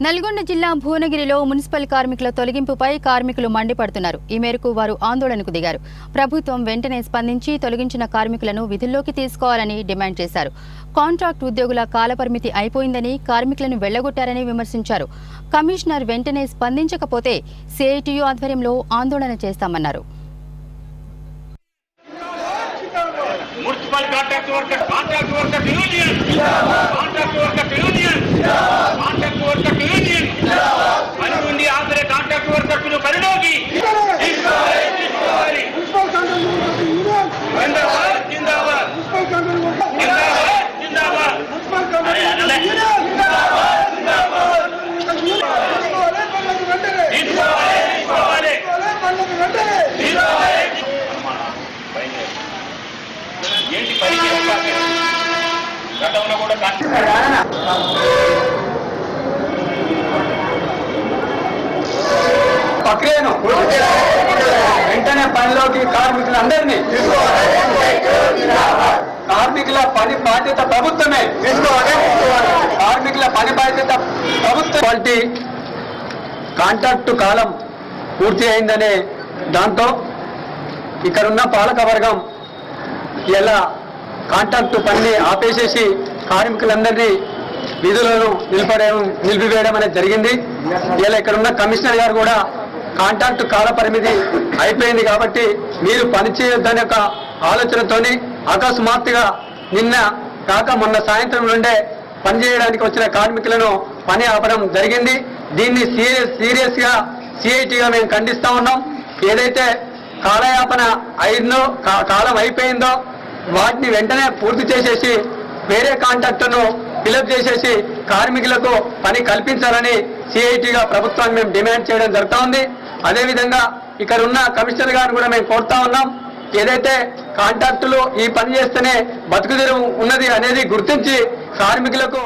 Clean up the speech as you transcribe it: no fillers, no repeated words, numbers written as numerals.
నల్గొండ జిల్లా భువనగిరిలో మున్సిపల్ కార్మికుల తొలగింపుపై కార్మికులు మండిపడుతున్నారు. ఈ మేరకు వారు ఆందోళనకు దిగారు. ప్రభుత్వం వెంటనే స్పందించి తొలగించిన కార్మికులను విధుల్లోకి తీసుకోవాలని డిమాండ్ చేశారు. కాంట్రాక్ట్ ఉద్యోగుల కాలపరిమితి అయిపోయిందని, కార్మికులను వెళ్లగొట్టారని విమర్శించారు. కమిషనర్ వెంటనే స్పందించకపోతే సిఐటియు ఆధ్వర్యంలో ఆందోళన చేస్తామన్నారు. మున్సిపల్ కాంట్రాక్ట్ వర్కర్ యూనియన్ పని నుండి ఆంధ్ర కాంట్రాక్ట్ వర్కర్స్ పనిలోకి ఏంటి పని గతంలో కూడా ప్రక్రియను వెంటనే పనిలోకి కార్మికులందరినీ కార్మికుల పని బాధ్యత ప్రభుత్వమే కార్మికుల పని బాధ్యత ప్రభుత్వం. క్వాలిటీ కాంట్రాక్టు కాలం పూర్తి అయిందనే దాంతో ఇక్కడున్న పాలకవర్గం ఇలా కాంట్రాక్టు పనిని ఆపేసేసి కార్మికులందరినీ విధులను నిలిపివేయడం అనేది జరిగింది. ఇలా ఇక్కడున్న కమిషనర్ గారు కూడా కాంట్రాక్టు కాల పరిమితి అయిపోయింది కాబట్టి మీరు పనిచేయొద్దనే ఒక ఆలోచనతోని అకస్మాత్తుగా నిన్న కాక మొన్న సాయంత్రం నుండే పనిచేయడానికి వచ్చిన కార్మికులను పని ఆపడం జరిగింది. దీన్ని సీరియస్ గా సిఐటిగా మేము ఖండిస్తా ఉన్నాం. ఏదైతే కాలయాపన అయిందో కాలం అయిపోయిందో వాటిని వెంటనే పూర్తి చేసేసి వేరే కాంట్రాక్టును ఫిలప్ చేసేసి కార్మికులకు పని కల్పించాలని సిఐటిగా ప్రభుత్వాన్ని మేము డిమాండ్ చేయడం జరుగుతూ ఉంది. అదేవిధంగా ఇక్కడ ఉన్న కమిషనర్ గారిని కూడా మేము కోరుతా ఉన్నాం. ఏదైతే కాంట్రాక్టులు ఈ పని చేస్తేనే బతుకుదెరువు ఉన్నది అనేది గుర్తించి కార్మికులకు